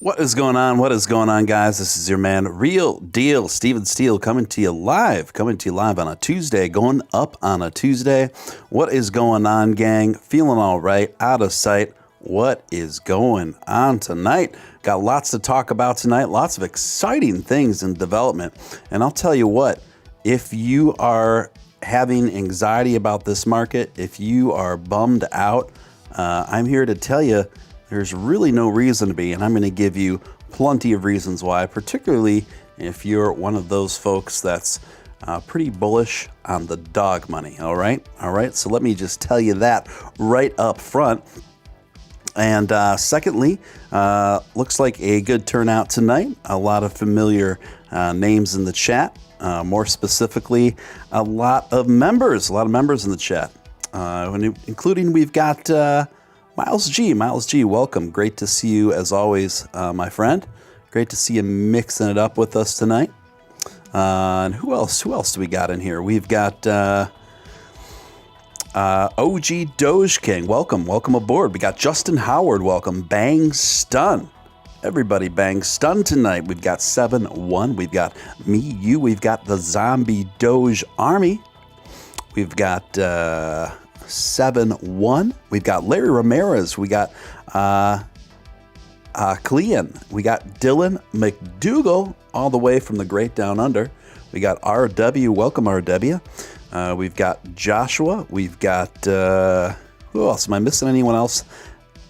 What is going on? What is going on, guys? This is your man, Real Deal, Steele, coming to you live on a Tuesday, going up on a Tuesday. What is going on, gang? Feeling all right, out of sight. What is going on tonight? Got lots to talk about tonight, lots of exciting things in development. And I'll tell you what, if you are having anxiety about this market, if you are bummed out, I'm here to tell you there's really no reason to be, and I'm going to give you plenty of reasons why, particularly if you're one of those folks that's pretty bullish on the dog money, all right? So let me just tell you that right up front. And secondly, looks like a good turnout tonight. A lot of familiar names in the chat. More specifically, a lot of members in the chat, including we've got Miles G, welcome. Great to see you as always, my friend. Great to see you mixing it up with us tonight. And who else do we got in here? We've got OG Doge King, welcome aboard. We got Justin Howard, welcome. Bang Stun. Everybody bang stun tonight. We've got 7-1. We've got me, you. We've got the Zombie Doge Army. We've got 7-1. We've got Larry Ramirez. We got Clean. We got Dylan McDougall all the way from the Great Down Under. We got RW. Welcome, RW. We've got Joshua. We've got who else? Am I missing anyone else?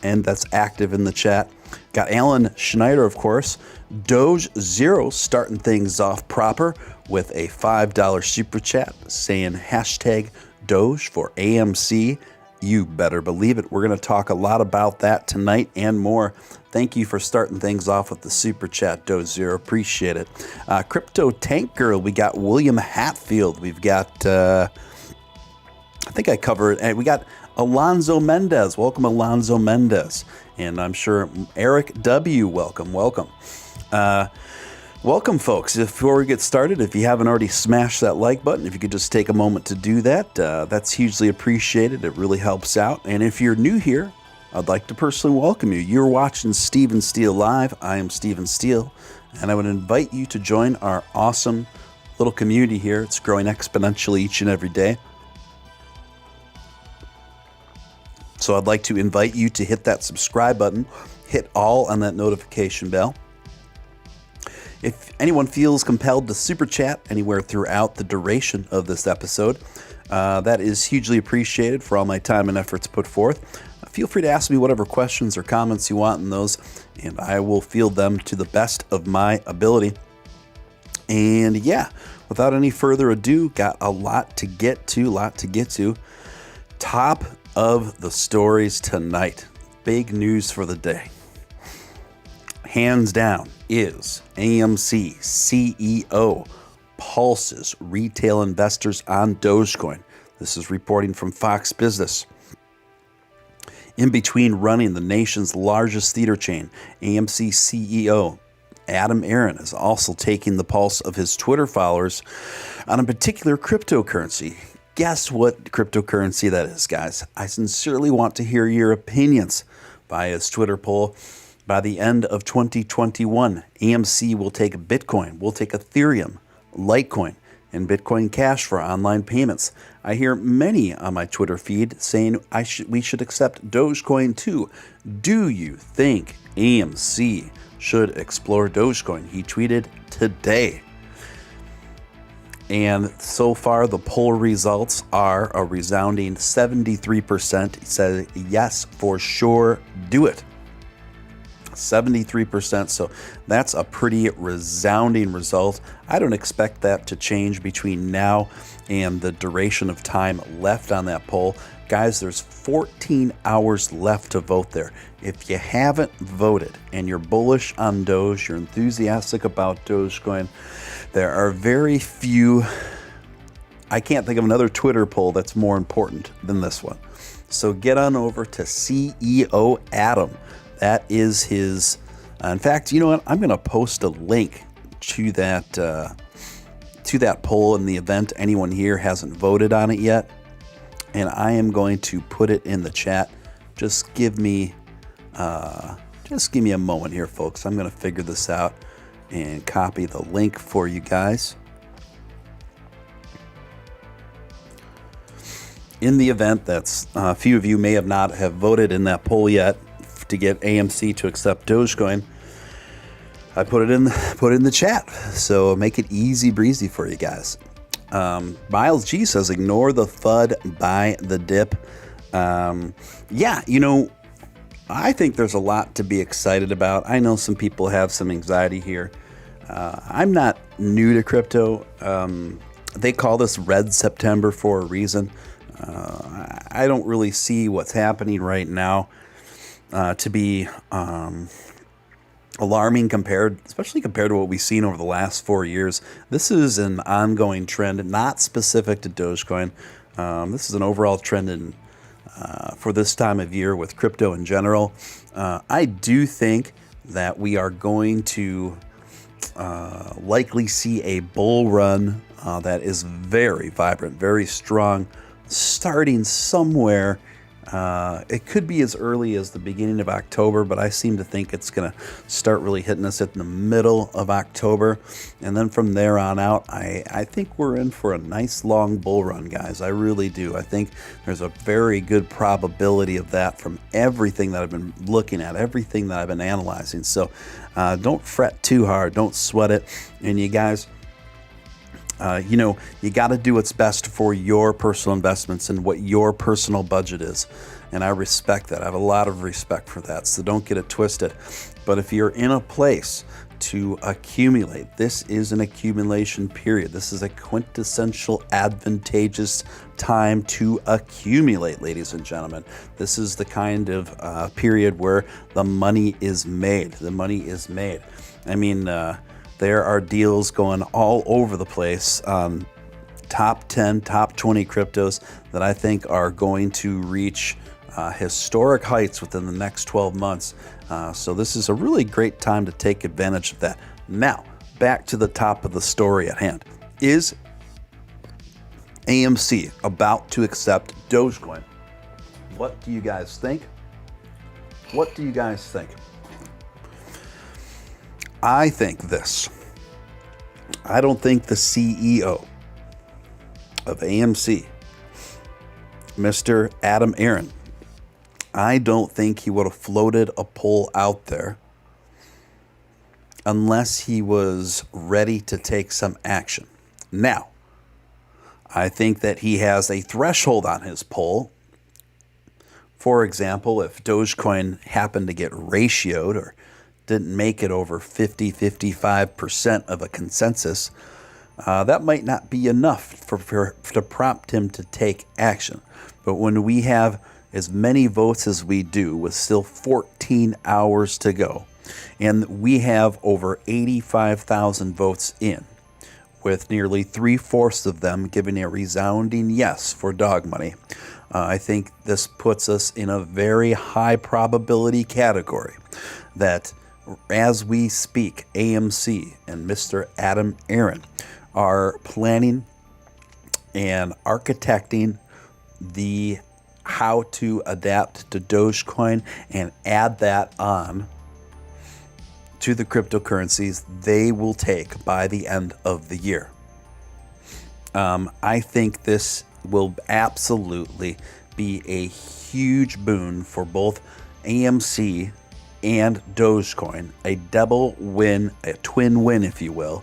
And that's active in the chat. Got Alan Schneider, of course. Doge Zero starting things off proper with a $5 super chat saying hashtag Doge for AMC. You better believe it. We're going to talk a lot about that tonight and more. Thank you for starting things off with the super chat, Doge Zero. Appreciate it. Crypto Tank Girl. We got William Hatfield. We've got, I think I covered, and we got Alonzo Mendez. Welcome, Alonzo Mendez. And I'm sure Eric W. Welcome. Welcome, folks. Before we get started, if you haven't already smashed that like button, if you could just take a moment to do that, that's hugely appreciated. It really helps out. And if you're new here, I'd like to personally welcome you. You're watching Steven Steele Live. I am Steven Steele, and I would invite you to join our awesome little community here. It's growing exponentially each and every day. So I'd like to invite you to hit that subscribe button, hit all on that notification bell. If anyone feels compelled to super chat anywhere throughout the duration of this episode, that is hugely appreciated for all my time and efforts put forth. Feel free to ask me whatever questions or comments you want in those, and I will field them to the best of my ability. And yeah, without any further ado, got a lot to get to. Top of the stories tonight. Big news for the day. Hands down is AMC CEO pulses retail investors on Dogecoin. This is reporting from Fox Business. In between running the nation's largest theater chain, AMC CEO Adam Aron is also taking the pulse of his Twitter followers on a particular cryptocurrency. Guess what cryptocurrency that is, guys? I sincerely want to hear your opinions. By his Twitter poll, by the end of 2021, AMC will take Bitcoin, will take Ethereum, Litecoin, and Bitcoin Cash for online payments. I hear many on my Twitter feed saying we should accept Dogecoin too. Do you think AMC should explore Dogecoin? He tweeted today. And so far, the poll results are a resounding 73% said yes, for sure, do it. 73%, so that's a pretty resounding result. I don't expect that to change between now and the duration of time left on that poll. Guys, there's 14 hours left to vote there. If you haven't voted and you're bullish on Doge, you're enthusiastic about Dogecoin, there are very few. I can't think of another Twitter poll that's more important than this one. So get on over to CEO Adam. That is his. In fact, you know what? I'm going to post a link to that poll in the event anyone here hasn't voted on it yet, and I am going to put it in the chat. Just give me Just give me a moment here, folks. I'm going to figure this out and copy the link for you guys. In the event that a few of you may have not have voted in that poll yet to get AMC to accept Dogecoin, I put it in the chat, so make it easy breezy for you guys. Miles G says, ignore the FUD, buy the dip. Yeah, you know, I think there's a lot to be excited about. I know some people have some anxiety here. I'm not new to crypto. They call this Red September for a reason. I don't really see what's happening right now to be alarming, especially compared to what we've seen over the last 4 years. This is an ongoing trend, not specific to Dogecoin. This is an overall trend for this time of year with crypto in general. I do think that we are going to likely see a bull run that is very vibrant, very strong, starting somewhere. It could be as early as the beginning of October, but I seem to think it's going to start really hitting us at the middle of October. And then from there on out, I think we're in for a nice long bull run, guys. I really do. I think there's a very good probability of that from everything that I've been looking at, everything that I've been analyzing. So don't fret too hard. Don't sweat it. And you guys, you know, you got to do what's best for your personal investments and what your personal budget is. And I respect that. I have a lot of respect for that. So don't get it twisted. But if you're in a place to accumulate, this is an accumulation period. This is a quintessential advantageous time to accumulate, ladies and gentlemen. This is the kind of period where the money is made. The money is made. I mean, there are deals going all over the place on top 10, top 20 cryptos that I think are going to reach historic heights within the next 12 months. So this is a really great time to take advantage of that. Now, back to the top of the story at hand. Is AMC about to accept Dogecoin? What do you guys think? What do you guys think? I think this. I don't think the CEO of AMC, Mr. Adam Aron, I don't think he would have floated a poll out there unless he was ready to take some action. Now, I think that he has a threshold on his poll. For example, if Dogecoin happened to get ratioed or didn't make it over 50-55% of a consensus, that might not be enough to prompt him to take action. But when we have as many votes as we do, with still 14 hours to go, and we have over 85,000 votes in, with nearly 3/4 of them giving a resounding yes for dog money, I think this puts us in a very high probability category that as we speak, AMC and Mr. Adam Aron are planning and architecting the how to adapt to Dogecoin and add that on to the cryptocurrencies they will take by the end of the year. I think this will absolutely be a huge boon for both AMC and Dogecoin, a double win, a twin win, if you will,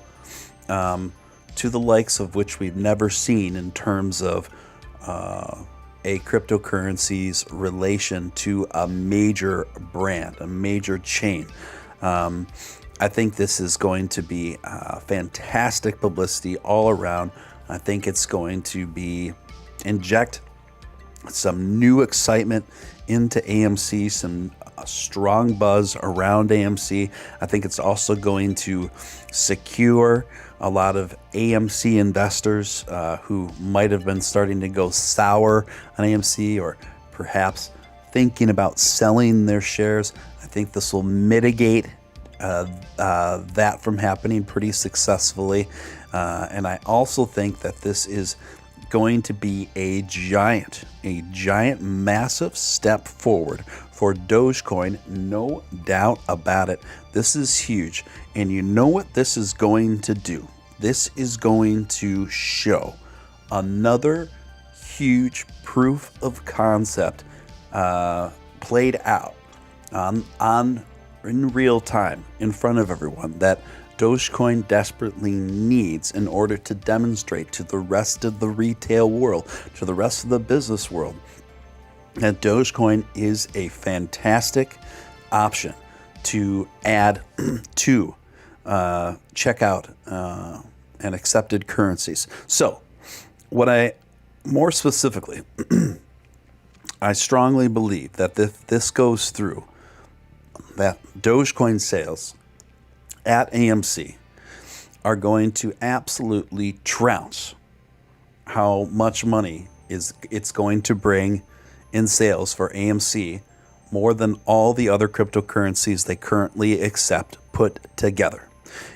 to the likes of which we've never seen in terms of a cryptocurrency's relation to a major brand, a major chain. I think this is going to be fantastic publicity all around. I think it's going to inject some new excitement into AMC, some strong buzz around AMC. I think it's also going to secure a lot of AMC investors who might have been starting to go sour on AMC or perhaps thinking about selling their shares. I think this will mitigate that from happening pretty successfully. And I also think that this is going to be a giant, massive step forward for Dogecoin, no doubt about it. This is huge. And you know what this is going to do? This is going to show another huge proof of concept played out in real time in front of everyone that Dogecoin desperately needs in order to demonstrate to the rest of the retail world, to the rest of the business world, that Dogecoin is a fantastic option to add to checkout and accepted currencies. So, more specifically, I strongly believe that if this goes through, that Dogecoin sales at AMC are going to absolutely trounce how much money it's going to bring in sales for AMC, more than all the other cryptocurrencies they currently accept put together.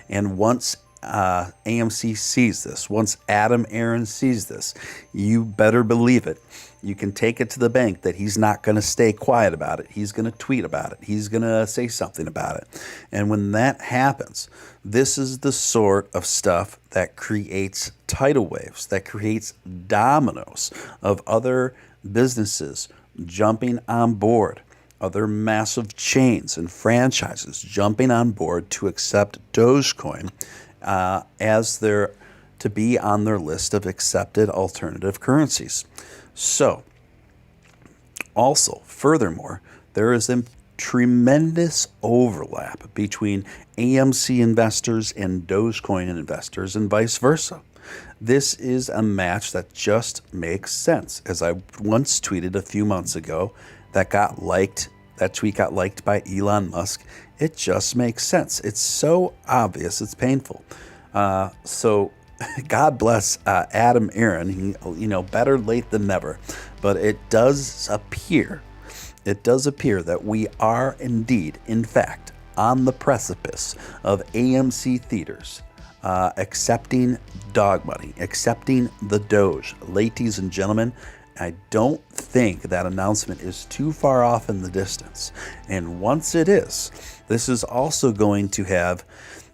And once AMC sees this, once Adam Aron sees this, you better believe it. You can take it to the bank that he's not going to stay quiet about it. He's going to tweet about it. He's going to say something about it. And when that happens, this is the sort of stuff that creates tidal waves, that creates dominoes of other businesses jumping on board, other massive chains and franchises jumping on board to accept Dogecoin as to be on their list of accepted alternative currencies. So, also, furthermore, there is a tremendous overlap between AMC investors and Dogecoin investors and vice versa. This is a match that just makes sense. As I once tweeted a few months ago, that tweet got liked by Elon Musk. It just makes sense. It's so obvious, it's painful. So God bless Adam Aron. Better late than never. But it does appear that we are indeed, in fact, on the precipice of AMC theaters accepting dog money, accepting the Doge. Ladies and gentlemen, I don't think that announcement is too far off in the distance. And once it is, this is also going to have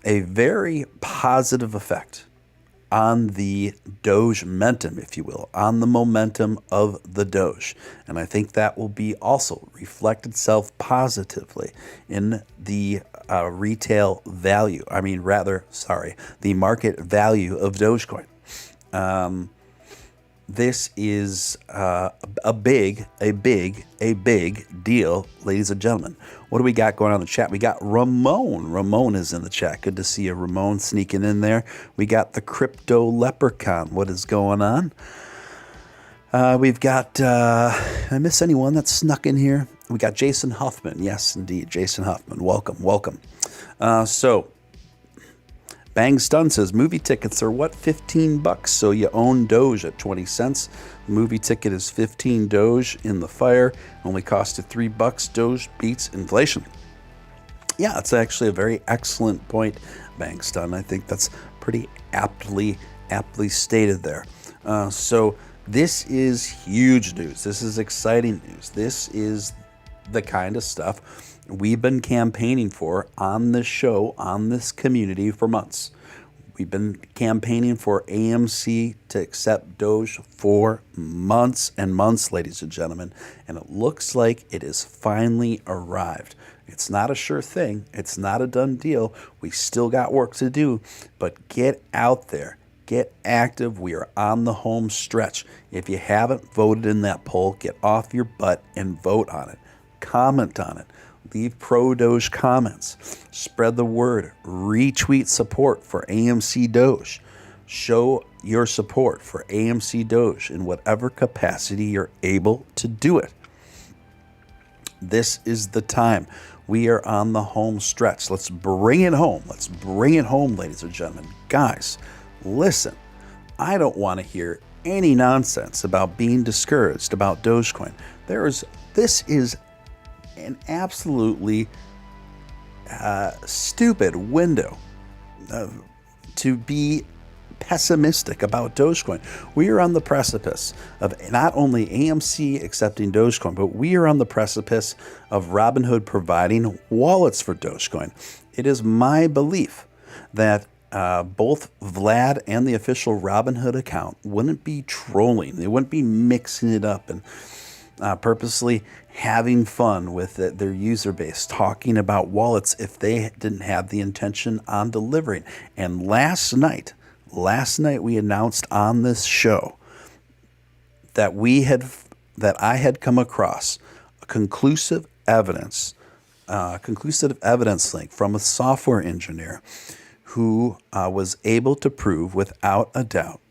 a very positive effect on the Doge momentum, if you will, on the momentum of the Doge. And I think that will be also reflect itself positively in the retail value. The market value of Dogecoin. This is a big deal, ladies and gentlemen. What do we got going on in the chat? We got Ramon. Ramon is in the chat. Good to see you, Ramon, sneaking in there. We got the Crypto Leprechaun. What is going on? We've got, did I miss anyone that snuck in here? We got Jason Huffman. Yes, indeed, Jason Huffman. Welcome. So, Bang Stun says, movie tickets are what, $15? So you own Doge at 20 cents. Movie ticket is 15 Doge in the fire. Only cost you $3. Doge beats inflation. Yeah, it's actually a very excellent point, Bang Stun. I think that's pretty aptly stated there. So this is huge news. This is exciting news. This is the kind of stuff we've been campaigning for on this show, on this community for months. We've been campaigning for AMC to accept Doge for months and months, ladies and gentlemen, and it looks like it has finally arrived. It's not a sure thing. It's not a done deal. We still got work to do, but get out there. Get active. We are on the home stretch. If you haven't voted in that poll, get off your butt and vote on it. Comment on it. Leave pro-Doge comments. Spread the word. Retweet support for AMC Doge. Show your support for AMC Doge in whatever capacity you're able to do it. This is the time. We are on the home stretch. Let's bring it home. Let's bring it home, ladies and gentlemen. Guys, listen. I don't want to hear any nonsense about being discouraged about Dogecoin. This is an absolutely stupid window to be pessimistic about Dogecoin. We are on the precipice of not only AMC accepting Dogecoin, but we are on the precipice of Robinhood providing wallets for Dogecoin. It is my belief that both Vlad and the official Robinhood account wouldn't be trolling. They wouldn't be mixing it up and purposely having fun with their user base, talking about wallets if they didn't have the intention on delivering. And last night we announced on this show that I had come across a conclusive evidence link from a software engineer who was able to prove without a doubt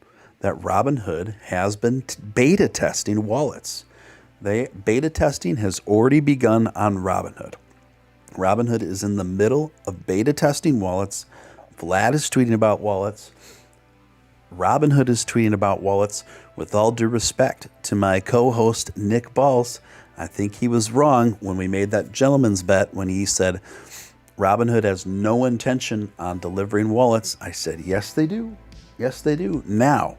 that Robinhood has been beta testing wallets. Beta testing has already begun on Robinhood. Robinhood is in the middle of beta testing wallets. Vlad is tweeting about wallets. Robinhood is tweeting about wallets. With all due respect to my co-host Nick Balls, I think he was wrong when we made that gentleman's bet when he said Robinhood has no intention on delivering wallets. I said, yes, they do. Yes, they do. Now,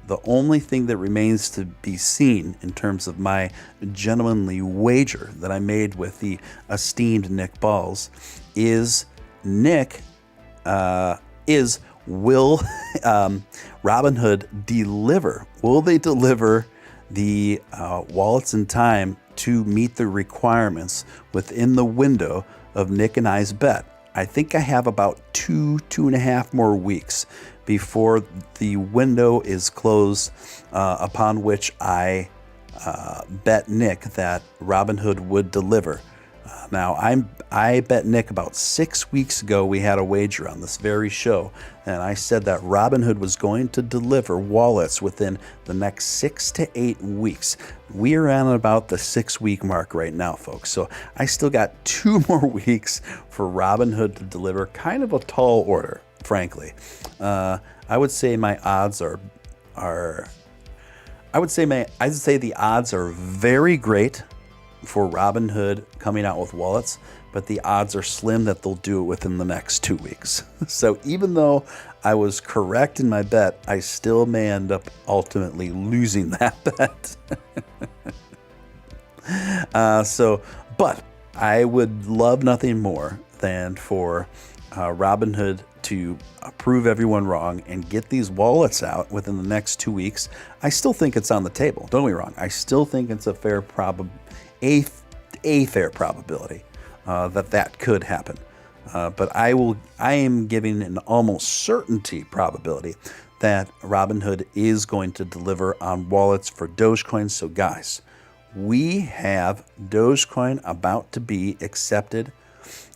the only thing that remains to be seen in terms of my gentlemanly wager that I made with the esteemed Nick Balls is will Robinhood deliver? Will they deliver the wallets in time to meet the requirements within the window of Nick and I's bet? I think I have about two and a half more weeks before the window is closed, upon which I bet Nick that Robinhood would deliver. Now, I bet Nick about 6 weeks ago. We had a wager on this very show, and I said that Robinhood was going to deliver wallets within the next 6 to 8 weeks. We are on about the 6-week mark right now, folks. So I still got 2 more weeks for Robinhood to deliver. Kind of a tall order, frankly. I would say my odds are I'd say the odds are very great for Robinhood coming out with wallets, but the odds are slim that they'll do it within the next 2 weeks. So even though I was correct in my bet, I still may end up ultimately losing that bet. But I would love nothing more than for Robinhood to prove everyone wrong and get these wallets out within the next 2 weeks. I still think it's on the table. Don't get me wrong. I still think it's a fair probability that could happen. But I am giving an almost certainty probability that Robinhood is going to deliver on wallets for Dogecoin. So guys, we have Dogecoin about to be accepted,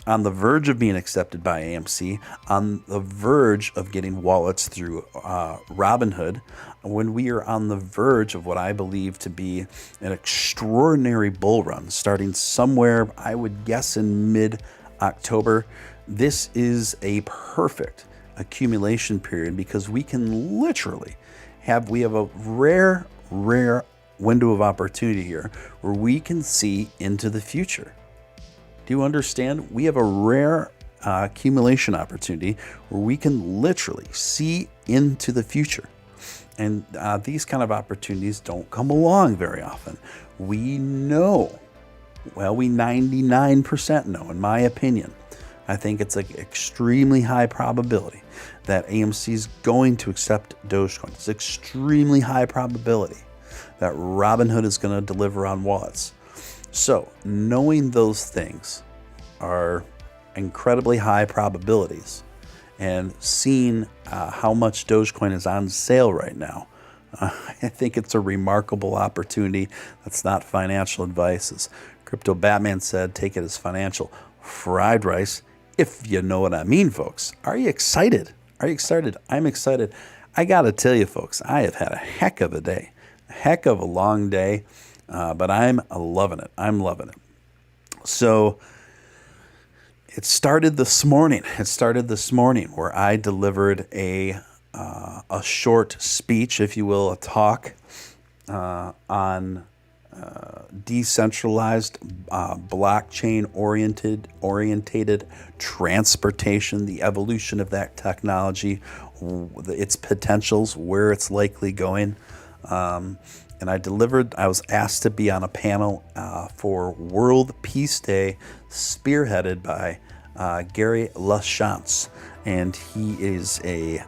on the verge of being accepted by AMC, on the verge of getting wallets through Robinhood, when we are on the verge of what I believe to be an extraordinary bull run starting somewhere, I would guess, in mid-October. This is a perfect accumulation period because we can literally have a rare window of opportunity here where we can see into the future. Do you understand? We have a rare accumulation opportunity where we can literally see into the future. And these kind of opportunities don't come along very often. We know, we 99% know, in my opinion. I think it's an extremely high probability that AMC is going to accept Dogecoin. It's extremely high probability that Robinhood is going to deliver on wallets. So, knowing those things are incredibly high probabilities, and seeing how much Dogecoin is on sale right now, I think it's a remarkable opportunity. That's not financial advice. As Crypto Batman said, take it as financial fried rice, if you know what I mean, folks. Are you excited? Are you excited? I'm excited. I got to tell you, folks, I have had a heck of a day, a heck of a long day. But I'm loving it. I'm loving it. So it started this morning. Where I delivered a short speech, if you will, a talk on decentralized, blockchain-orientated transportation, the evolution of that technology, its potentials, where it's likely going. And I was asked to be on a panel for World Peace Day, spearheaded by Gary LaChance. And he is a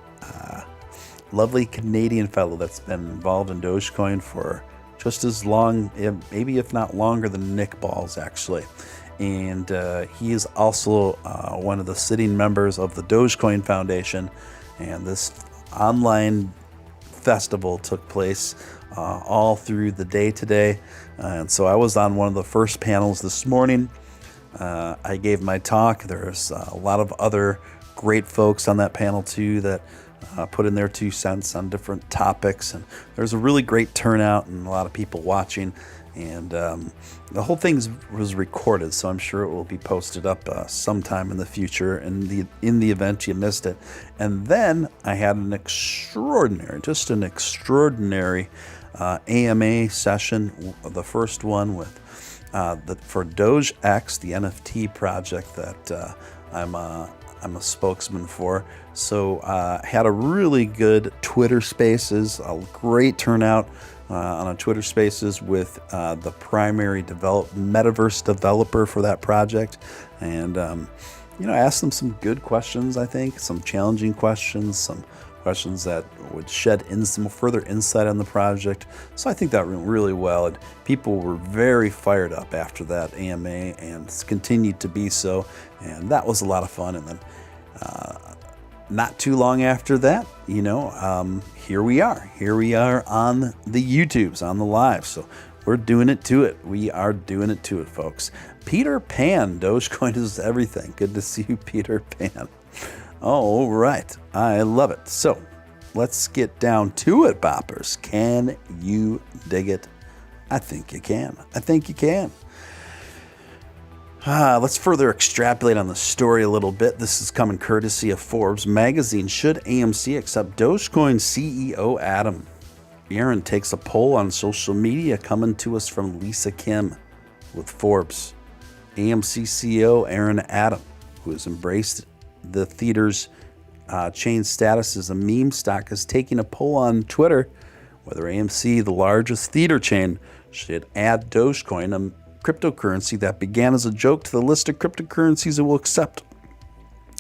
lovely Canadian fellow that's been involved in Dogecoin for just as long, maybe if not longer than Nick Balls, actually. And he is also one of the sitting members of the Dogecoin Foundation. And this online festival took place all through the day today. And so I was on one of the first panels this morning. I gave my talk. There's a lot of other great folks on that panel too that put in their 2 cents on different topics, and there's a really great turnout and a lot of people watching. And the whole thing was recorded, so I'm sure it will be posted up sometime in the future. In the event you missed it, and then I had an extraordinary AMA session, the first one with for Doge X, the NFT project that I'm a spokesman for. So had a really good Twitter Spaces, a great turnout on a Twitter Spaces with the primary metaverse developer for that project. And, I asked them some good questions, I think, some challenging questions, some questions that would shed in some further insight on the project. So I think that went really well. And people were very fired up after that AMA and continued to be so. And that was a lot of fun. And then not too long after that, here we are on the YouTubes, on the live. So we're doing it to it. We are doing it to it, folks. Peter Pan, Dogecoin is everything. Good to see you, Peter Pan. All right. I love it. So let's get down to it, boppers. Can you dig it? I think you can. Let's further extrapolate on the story a little bit. This is coming courtesy of Forbes magazine. Should AMC accept Dogecoin CEO Adam? Aaron takes a poll on social media, coming to us from Lisa Kim with Forbes. AMC CEO Aaron Adam, who has embraced the theater's chain status as a meme stock, is taking a poll on Twitter whether AMC, the largest theater chain, should add Dogecoin, a cryptocurrency that began as a joke, to the list of cryptocurrencies it will accept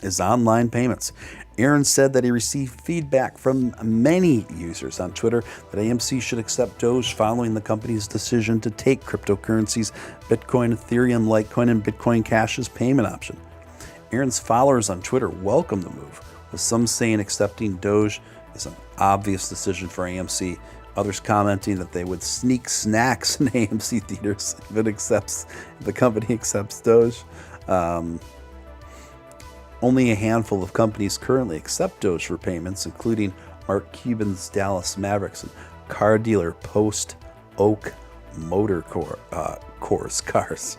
as online payments. Aaron said that he received feedback from many users on Twitter that AMC should accept Doge following the company's decision to take cryptocurrencies, Bitcoin, Ethereum, Litecoin, and Bitcoin Cash as payment option. Aaron's followers on Twitter welcomed the move, with some saying accepting Doge is an obvious decision for AMC, others commenting that they would sneak snacks in AMC theaters if the company accepts Doge. Only a handful of companies currently accept Doge for payments, including Mark Cuban's Dallas Mavericks and car dealer Post Oak Motor Cars.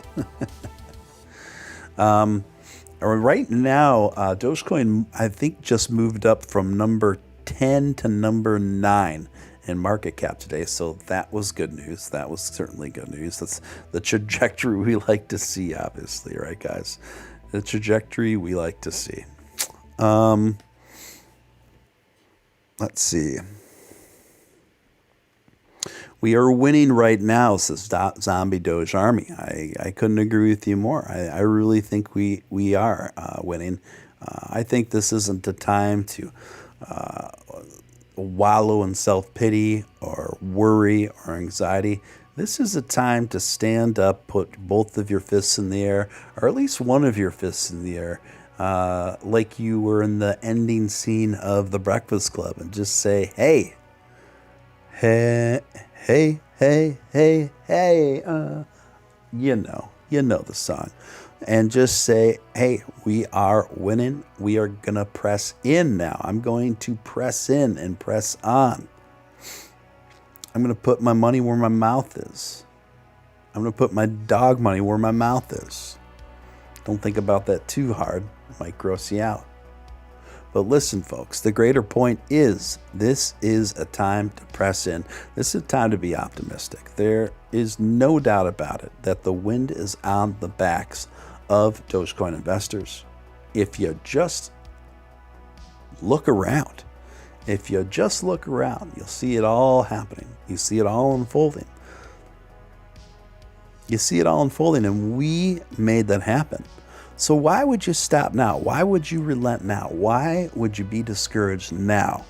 Right now, Dogecoin, I think, just moved up from number 10 to number 9 in market cap today. So that was good news. That was certainly good news. That's the trajectory we like to see, obviously, right, guys? The trajectory we like to see. Let's see. We are winning right now, says Zombie Doge Army. I couldn't agree with you more. I really think we are winning. I think this isn't the time to wallow in self-pity or worry or anxiety. This is a time to stand up, put both of your fists in the air, or at least one of your fists in the air, like you were in the ending scene of The Breakfast Club, and just say, hey, hey, hey, hey, hey, hey, you know the song. And just say, hey, we are winning. We are going to press in now. I'm going to press in and press on. I'm going to put my money where my mouth is. I'm going to put my dog money where my mouth is. Don't think about that too hard. It might gross you out. But listen, folks, the greater point is this is a time to press in. This is a time to be optimistic. There is no doubt about it that the wind is on the backs of Dogecoin investors. If you just look around, you'll see it all happening. You see it all unfolding. And we made that happen. So why would you stop now? Why would you relent now? Why would you be discouraged now?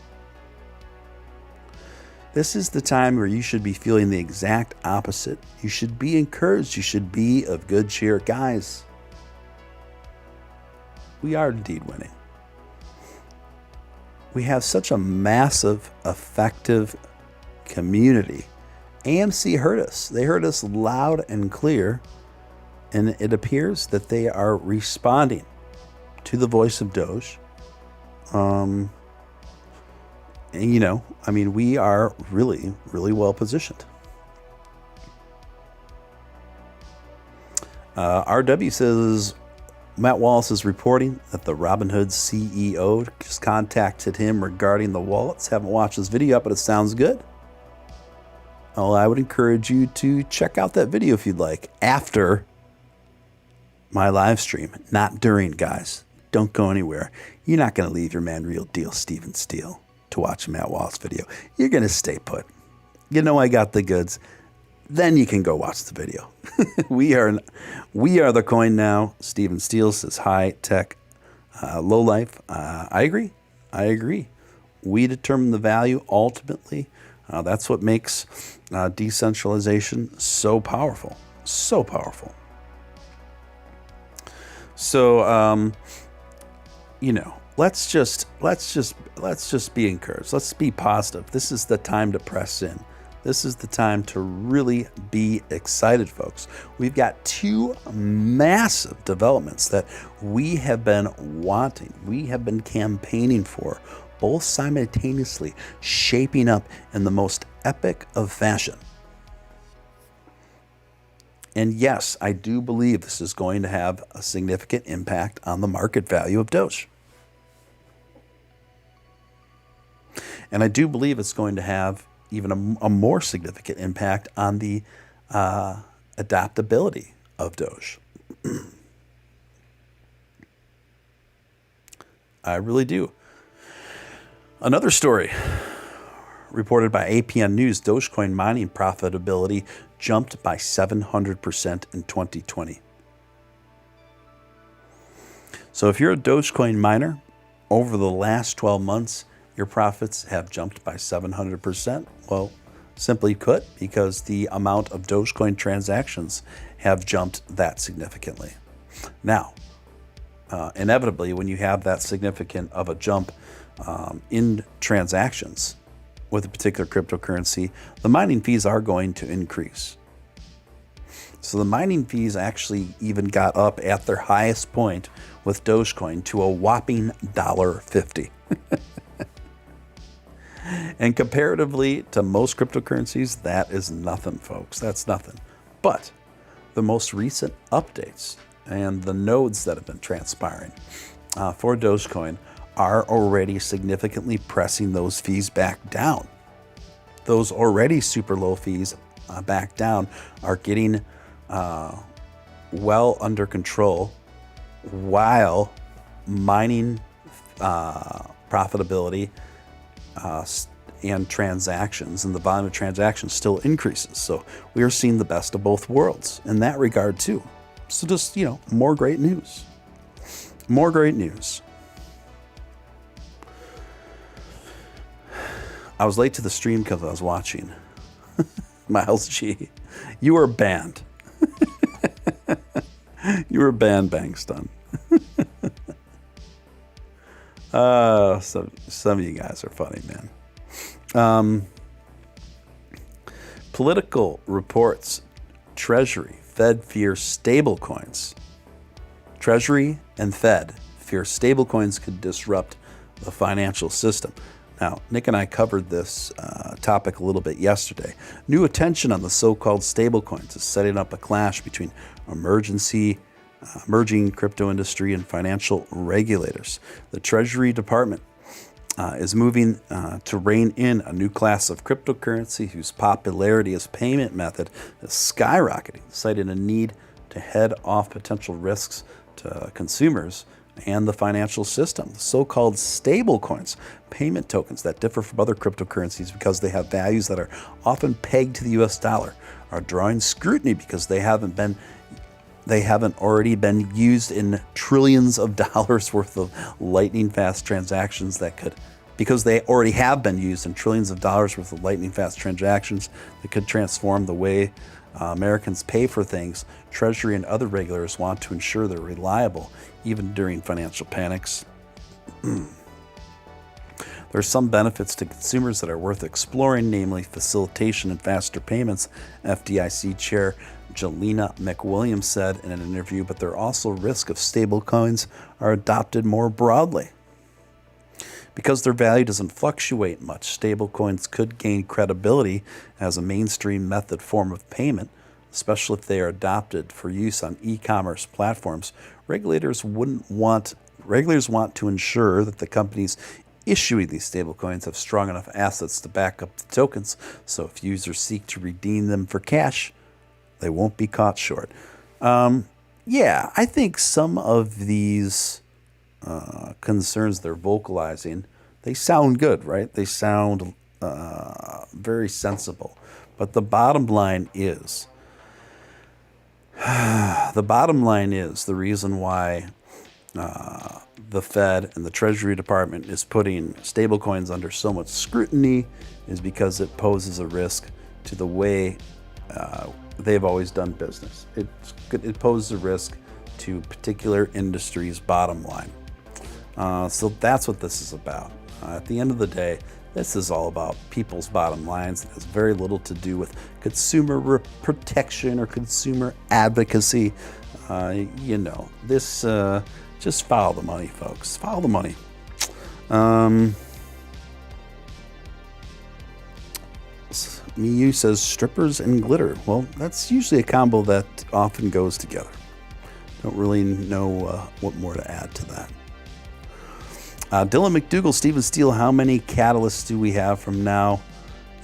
This is the time where you should be feeling the exact opposite. You should be encouraged. You should be of good cheer. Guys, we are indeed winning. We have such a massive, effective community. AMC heard us. They heard us loud and clear, and it appears that they are responding to the voice of Doge. And, we are really, really well positioned. RW says, Matt Wallace is reporting that the Robinhood CEO just contacted him regarding the wallets. Haven't watched this video yet, but it sounds good. Well, I would encourage you to check out that video if you'd like, after my live stream, not during, guys. Don't go anywhere. You're not going to leave your man Real Deal Steele to watch a Matt Wallace video. You're going to stay put. You know I got the goods. Then you can go watch the video. We are the coin now. Steele says high tech, low life. I agree. We determine the value ultimately. That's what makes decentralization so powerful. So powerful. So let's just be encouraged. Let's be positive. This is the time to press in. This is the time to really be excited, folks. We've got two massive developments that we have been wanting. We have been campaigning for, both simultaneously shaping up in the most epic of fashion. And yes, I do believe this is going to have a significant impact on the market value of Doge. And I do believe it's going to have even a more significant impact on the adaptability of Doge. I really do. Another story reported by APN News, Dogecoin mining profitability jumped by 700% in 2020. So if you're a Dogecoin miner, over the last 12 months, your profits have jumped by 700%. Well, simply put, because the amount of Dogecoin transactions have jumped that significantly. Now, inevitably, when you have that significant of a jump in transactions with a particular cryptocurrency, the mining fees are going to increase. So the mining fees actually even got up at their highest point with Dogecoin to a whopping $1.50. And comparatively to most cryptocurrencies, that is nothing, folks. That's nothing. But the most recent updates and the nodes that have been transpiring for Dogecoin are already significantly pressing those fees back down. Those already super low fees back down are getting well under control, while mining profitability and transactions and the volume of transactions still increases. So we are seeing the best of both worlds in that regard too. So just, more great news. More great news. I was late to the stream because I was watching Miles G. You were banned. You were banned, Bangstun. Some of you guys are funny, man. Political reports. Treasury, Fed fears stablecoins. Treasury and Fed fear stablecoins could disrupt the financial system. Now, Nick and I covered this topic a little bit yesterday. New attention on the so-called stablecoins is setting up a clash between emerging crypto industry and financial regulators. The Treasury Department is moving to rein in a new class of cryptocurrency whose popularity as payment method is skyrocketing, citing a need to head off potential risks to consumers and the financial system. The so-called stablecoins, payment tokens that differ from other cryptocurrencies because they have values that are often pegged to the US dollar, are drawing scrutiny because they haven't already been used in trillions of dollars worth of lightning fast transactions because they already have been used in trillions of dollars worth of lightning fast transactions that could transform the way Americans pay for things. Treasury and other regulators want to ensure they're reliable, even during financial panics. There are some benefits to consumers that are worth exploring, namely facilitation and faster payments, FDIC Chair Jelena McWilliams said in an interview, but there are also risks if stablecoins are adopted more broadly. Because their value doesn't fluctuate much, stablecoins could gain credibility as a mainstream method form of payment, especially if they are adopted for use on e-commerce platforms. Regulators want to ensure that the companies issuing these stablecoins have strong enough assets to back up the tokens, so if users seek to redeem them for cash, they won't be caught short. Yeah, I think some of these concerns they're vocalizing, they sound good, right? They sound very sensible. But the bottom line is, the reason why the Fed and the Treasury Department is putting stablecoins under so much scrutiny is because it poses a risk to the way they've always done business. It poses a risk to particular industries' bottom line. So that's what this is about. At the end of the day, this is all about people's bottom lines. It has very little to do with consumer protection or consumer advocacy. This just follow the money, folks. Follow the money. Miyu says strippers and glitter. Well, that's usually a combo that often goes together. Don't really know what more to add to that. Dylan McDougall, Stephen Steele, how many catalysts do we have from now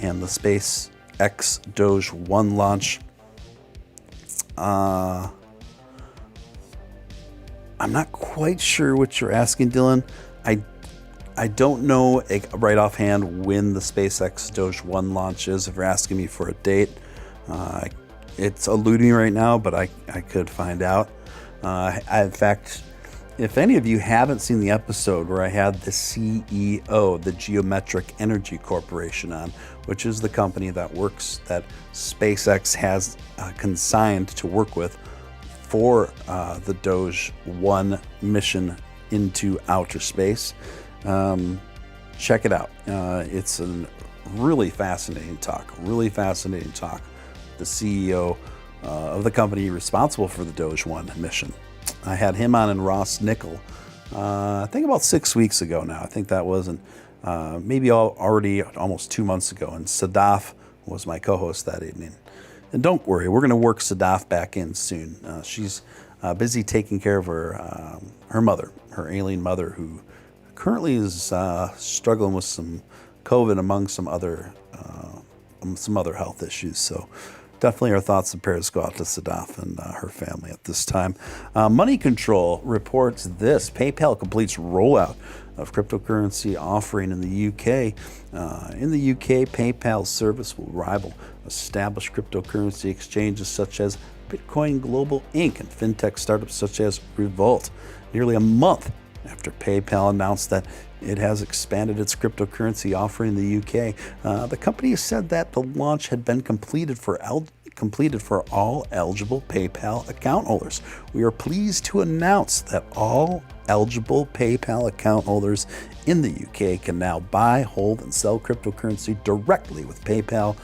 and the SpaceX Doge 1 launch? I'm not quite sure what you're asking, Dylan. I don't know right offhand when the SpaceX Doge 1 launch is, if you're asking me for a date. It's eluding me right now, but I could find out. In fact, if any of you haven't seen the episode where I had the CEO, the Geometric Energy Corporation on, which is the company that SpaceX has consigned to work with for the Doge 1 mission into outer space, check it out. It's a really fascinating talk. The CEO of the company responsible for the Doge 1 mission. I had him on and Ross Nickel, I think about 6 weeks ago now. I think that wasn't, maybe already almost 2 months ago. And Sadaf was my co-host that evening. And don't worry, we're going to work Sadaf back in soon. She's busy taking care of her mother, her ailing mother, who currently is struggling with some COVID among some other health issues. So definitely our thoughts and prayers go out to Sadaf and her family at this time. Money Control reports this. PayPal completes rollout of cryptocurrency offering in the UK. In the UK, PayPal's service will rival established cryptocurrency exchanges such as Bitcoin Global Inc. and fintech startups such as Revolt. Nearly a month after PayPal announced that it has expanded its cryptocurrency offering in the UK, the company has said that the launch had been completed for all eligible PayPal account holders. We are pleased to announce that all eligible PayPal account holders in the UK can now buy, hold, and sell cryptocurrency directly with PayPal.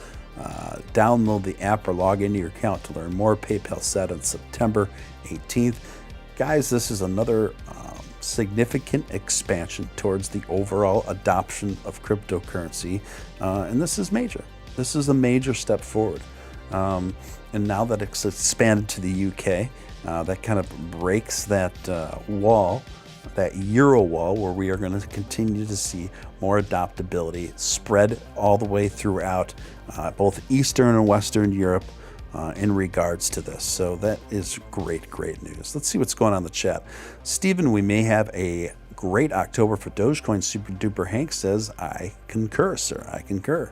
Download the app or log into your account to learn more. PayPal said on September 18th. Guys, this is another significant expansion towards the overall adoption of cryptocurrency, and this is major. This is a major step forward. And now that it's expanded to the UK, that kind of breaks that wall that Euro wall, where we are going to continue to see more adoptability spread all the way throughout both Eastern and Western Europe in regards to this. So that is great news. Let's see what's going on in the chat. Stephen, we may have a great October for Dogecoin. Super Duper Hank says, I concur, sir. I concur.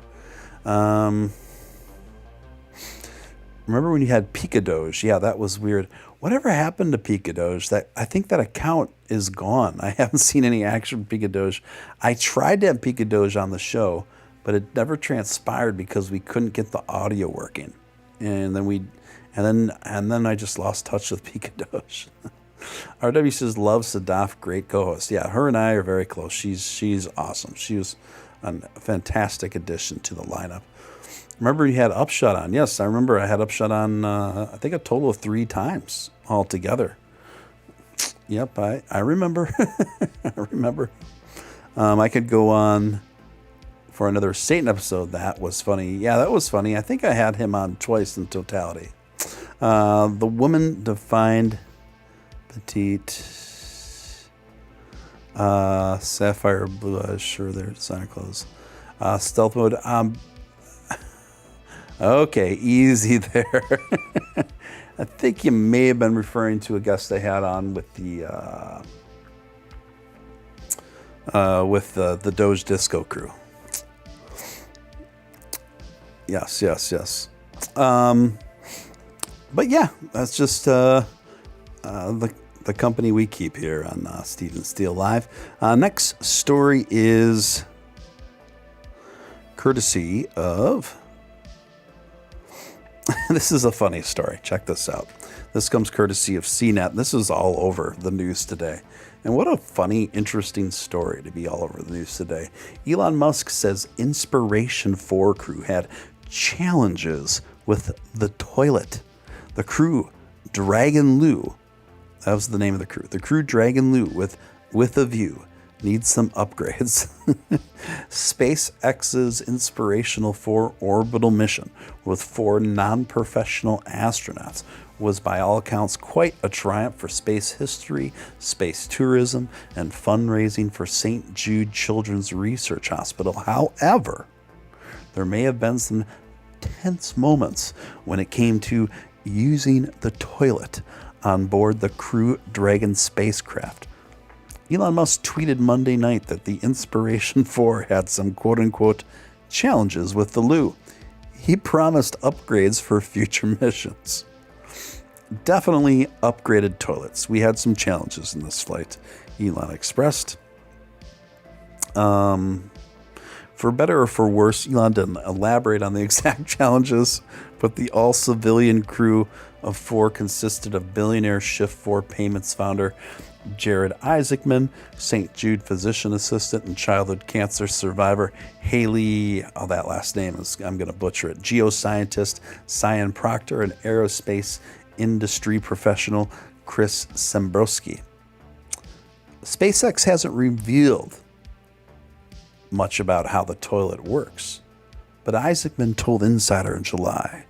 Remember when you had Pika Doge? Yeah, that was weird. Whatever happened to Pika Doge? I think that account is gone. I haven't seen any action from Pika Doge. I tried to have Pika Doge on the show, but it never transpired because we couldn't get the audio working. And then I just lost touch with Pika Doge. RW says, love Sadaf, great co-host. Yeah, her and I are very close. She's awesome. She was a fantastic addition to the lineup. Remember you had Upshot on? Yes, I remember I had Upshot on, I think a total of 3 times altogether. Yep, I remember. I remember. I could go on for another Satan episode. That was funny. Yeah, that was funny. I think I had him on twice in totality. The woman defined petite sapphire blue eyes. Sure, they're designer clothes. Stealth mode. Okay, easy there. I think you may have been referring to a guest I had on with the Doge Disco crew. Yes. But yeah, that's just the company we keep here on Steele Live. Next story is courtesy of. This is a funny story. Check this out. This comes courtesy of CNET. This is all over the news today. And what a funny, interesting story to be all over the news today. Elon Musk says Inspiration4 crew had challenges with the toilet. The crew, Dragon Lou, that was the name of the crew. The crew, Dragon Lou, with a view, needs some upgrades. SpaceX's Inspiration4 orbital mission with 4 non-professional astronauts was by all accounts quite a triumph for space history, space tourism, and fundraising for St. Jude Children's Research Hospital. However, there may have been some tense moments when it came to using the toilet on board the Crew Dragon spacecraft. Elon Musk tweeted Monday night that the Inspiration4 had some quote-unquote challenges with the loo. He promised upgrades for future missions. Definitely upgraded toilets. We had some challenges in this flight, Elon expressed. For better or for worse, Elon didn't elaborate on the exact challenges, but the all-civilian crew of 4 consisted of billionaire Shift4 Payments founder Jared Isaacman, St. Jude physician assistant and childhood cancer survivor Haley, that last name is, I'm going to butcher it, geoscientist Cyan Proctor, and aerospace industry professional Chris Sembrowski. SpaceX hasn't revealed much about how the toilet works, but Isaacman told Insider in July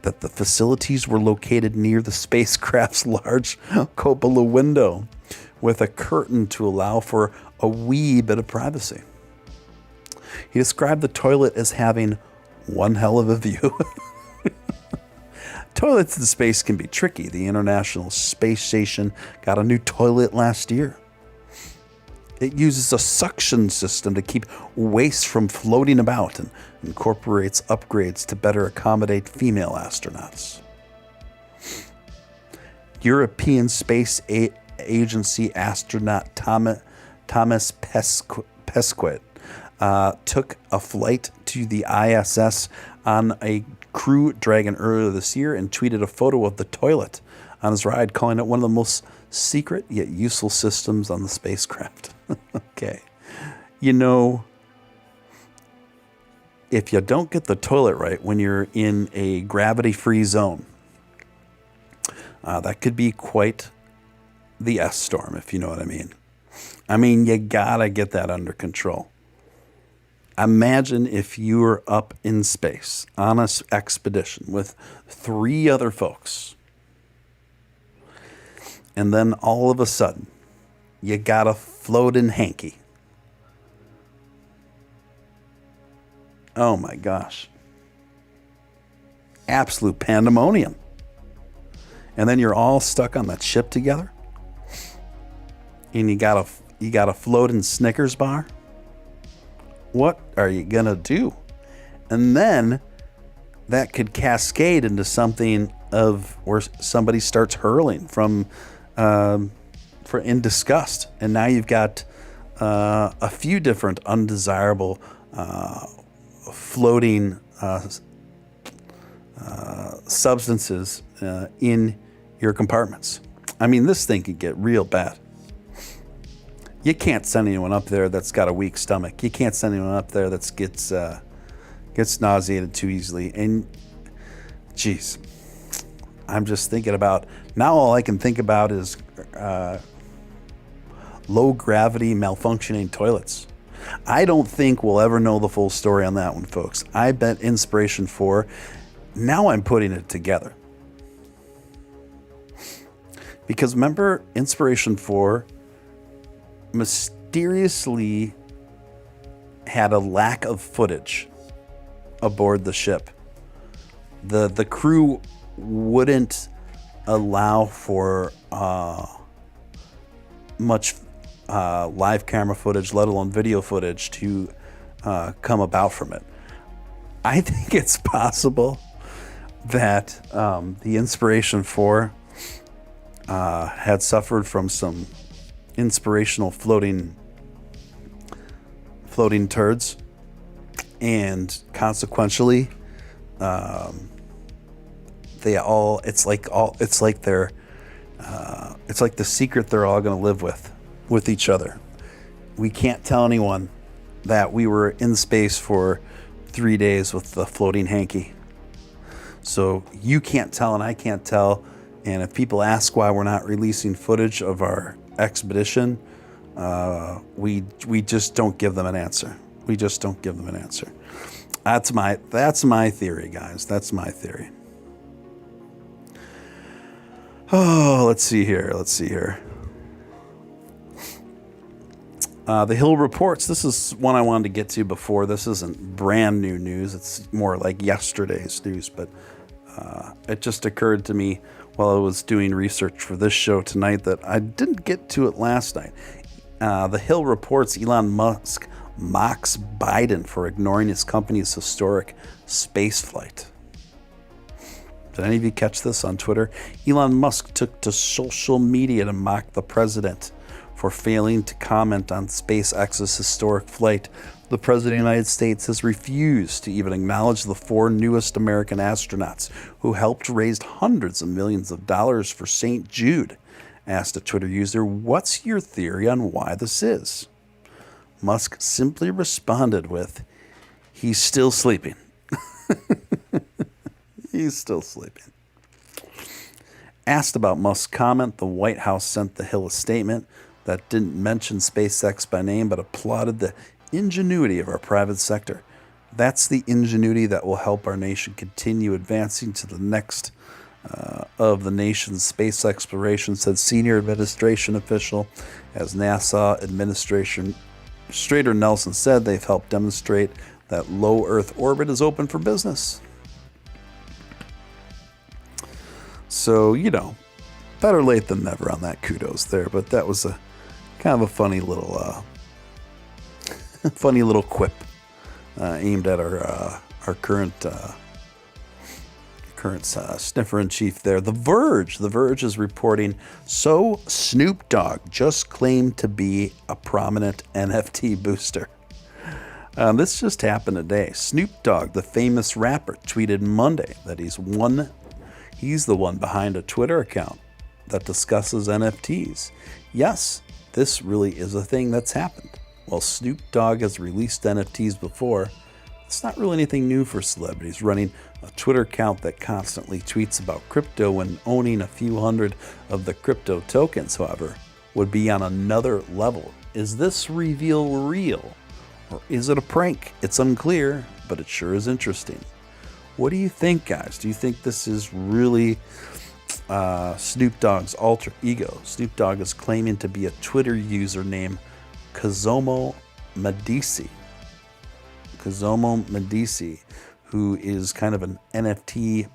that the facilities were located near the spacecraft's large cupola window with a curtain to allow for a wee bit of privacy. He described the toilet as having one hell of a view. Toilets in space can be tricky. The International Space Station got a new toilet last year. It uses a suction system to keep waste from floating about and incorporates upgrades to better accommodate female astronauts. European Space Agency astronaut Thomas Pesquet took a flight to the ISS on a Crew Dragon earlier this year and tweeted a photo of the toilet on his ride, calling it one of the most secret yet useful systems on the spacecraft. Okay. You know, if you don't get the toilet right when you're in a gravity-free zone, that could be quite the S-storm, if you know what I mean. I mean, you gotta get that under control. Imagine if you were up in space on an expedition with 3 other folks, and then all of a sudden, you got a floating hanky. Oh my gosh. Absolute pandemonium. And then you're all stuck on that ship together. And you got a floating Snickers bar. What are you gonna do? And then that could cascade into something of where somebody starts hurling from in disgust, and now you've got a few different undesirable floating substances in your compartments. I mean, this thing could get real bad. You can't send anyone up there that's got a weak stomach. You can't send anyone up there that gets nauseated too easily. And geez, I'm just thinking about, now all I can think about is low gravity malfunctioning toilets. I don't think we'll ever know the full story on that one, folks. I bet Inspiration4, now I'm putting it together. Because remember, Inspiration4 mysteriously had a lack of footage aboard the ship. The crew wouldn't allow for much live camera footage, let alone video footage, to come about from it. I think it's possible that the Inspiration4 had suffered from some inspirational floating turds, and consequentially, it's like the secret they're all going to live with each other. We can't tell anyone that we were in space for 3 days with the floating hanky. So you can't tell and I can't tell. And if people ask why we're not releasing footage of our expedition, we just don't give them an answer. We just don't give them an answer. That's my theory, guys. That's my theory. Oh, let's see here. The Hill reports. This is one I wanted to get to before. This isn't brand new news. It's more like yesterday's news, but it just occurred to me while I was doing research for this show tonight that I didn't get to it last night. The Hill reports Elon Musk mocks Biden for ignoring his company's historic space flight. Did any of you catch this on Twitter? Elon Musk took to social media to mock the president for failing to comment on SpaceX's historic flight. The president of the United States has refused to even acknowledge the 4 newest American astronauts who helped raise hundreds of millions of dollars for St. Jude. Asked a Twitter user, "What's your theory on why this is?" Musk simply responded with, "He's still sleeping." He's still sleeping. Asked about Musk's comment, the White House sent the Hill a statement that didn't mention SpaceX by name, but applauded the ingenuity of our private sector. That's the ingenuity that will help our nation continue advancing to the next of the nation's space exploration, said senior administration official. As NASA Administrator Nelson said, they've helped demonstrate that low Earth orbit is open for business. So, better late than never on that kudos there, but that was a kind of a funny little quip aimed at our current sniffer in chief there. The Verge is reporting, so Snoop Dogg just claimed to be a prominent NFT booster. This just happened today. Snoop Dogg, the famous rapper, tweeted Monday that he's the one behind a Twitter account that discusses NFTs. Yes, this really is a thing that's happened. While Snoop Dogg has released NFTs before, it's not really anything new for celebrities. Running a Twitter account that constantly tweets about crypto when owning a few hundred of the crypto tokens, however, would be on another level. Is this reveal real? Or is it a prank? It's unclear, but it sure is interesting. What do you think, guys? Do you think this is really Snoop Dogg's alter ego. Snoop Dogg is claiming to be a Twitter user named Kazomo Medici. Kazomo Medici, who is kind of an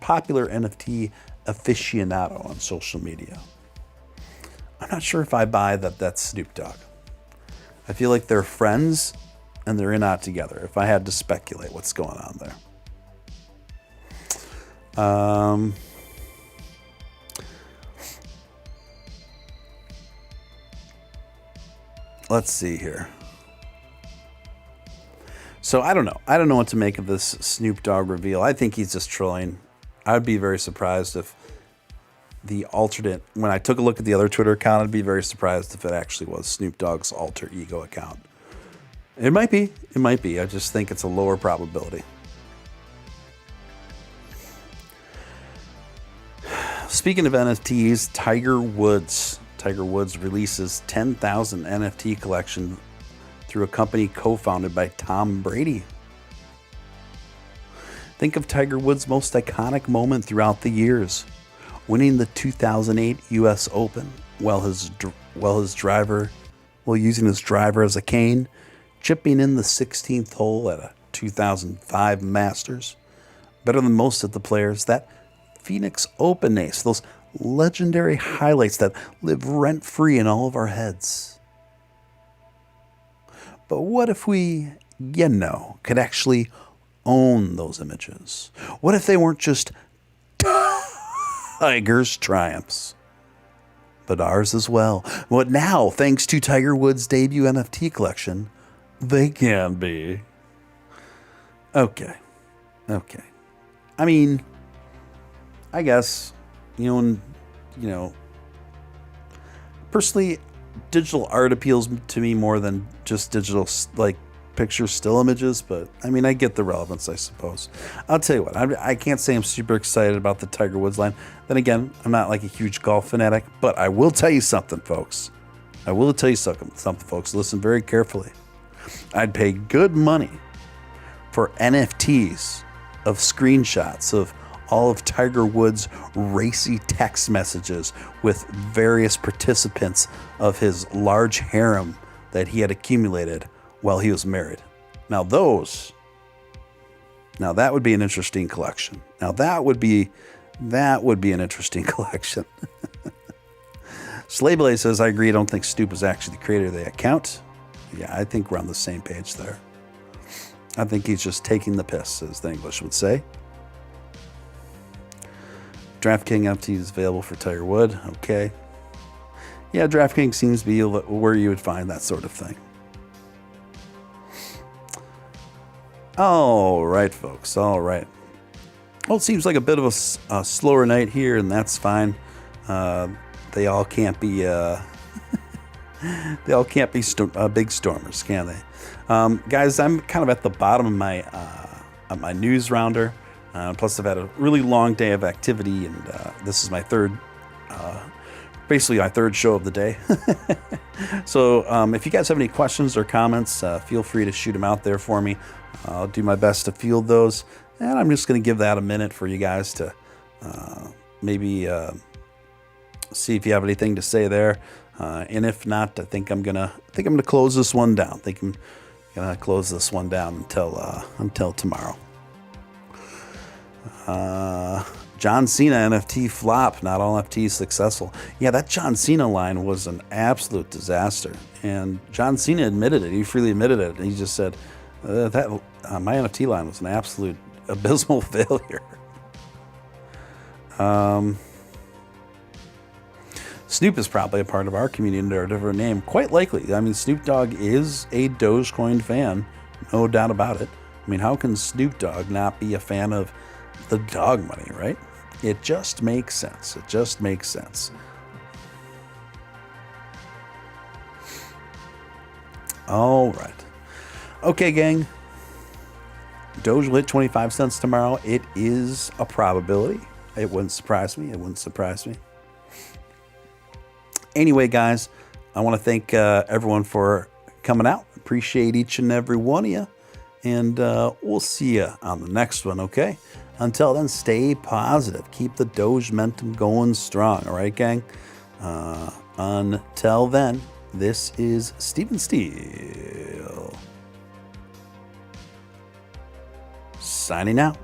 popular NFT aficionado on social media. I'm not sure if I buy that that's Snoop Dogg. I feel like they're friends and they're not together, if I had to speculate what's going on there. Let's see here. So I don't know. I don't know what to make of this Snoop Dogg reveal. I think he's just trolling. I would be very surprised if the alternate, when I took a look at the other Twitter account, I'd be very surprised if it actually was Snoop Dogg's alter ego account. It might be. It might be. I just think it's a lower probability. Speaking of NFTs, Tiger Woods releases 10,000 NFT collection through a company co-founded by Tom Brady. Think of Tiger Woods' most iconic moment throughout the years, winning the 2008 U.S. Open while using his driver as a cane, chipping in the 16th hole at a 2005 Masters. Better than most of the players, that Phoenix Open ace, those legendary highlights that live rent-free in all of our heads. But what if we, could actually own those images? What if they weren't just Tiger's triumphs, but ours as well? But now, thanks to Tiger Woods' debut NFT collection, they can be. Okay. I mean, I guess, personally, digital art appeals to me more than just digital, picture still images, but I mean, I get the relevance, I suppose. I'll tell you what, I can't say I'm super excited about the Tiger Woods line. Then again, I'm not like a huge golf fanatic, but I will tell you something, folks. Listen very carefully. I'd pay good money for NFTs of screenshots of all of Tiger Woods' racy text messages with various participants of his large harem that he had accumulated while he was married. Now that would be an interesting collection. That would be an interesting collection. Slayblaze says, I agree. I don't think Snoop is actually the creator of the account. Yeah, I think we're on the same page there. I think he's just taking the piss, as the English would say. DraftKings NFT is available for Tiger Woods. Okay. Yeah, DraftKings seems to be where you would find that sort of thing. All right, folks. All right. Well, it seems like a bit of a slower night here, and that's fine. They all can't be big stormers, can they? Guys, I'm kind of at the bottom of my news rounder. Plus, I've had a really long day of activity, and this is my third show of the day. So if you guys have any questions or comments, feel free to shoot them out there for me. I'll do my best to field those, and I'm just going to give that a minute for you guys to maybe see if you have anything to say there. And if not, I think I'm gonna close this one down. I think I'm gonna close this one down until tomorrow. John Cena NFT flop. Not all NFTs successful. Yeah, that John Cena line was an absolute disaster, and John Cena admitted it. He freely admitted it. And he just said that my NFT line was an absolute abysmal failure. Snoop is probably a part of our community under a different name. Quite likely. I mean, Snoop Dogg is a Dogecoin fan, no doubt about it. I mean, how can Snoop Dogg not be a fan of the dog money, right? It just makes sense. All right. Okay, gang. Doge will hit 25 cents tomorrow. It is a probability. It wouldn't surprise me. Anyway, guys, I want to thank everyone for coming out. Appreciate each and every one of you. And we'll see you on the next one, okay? Until then, stay positive. Keep the Doge momentum going strong. All right, gang? Until then, this is Stephen Steele signing out.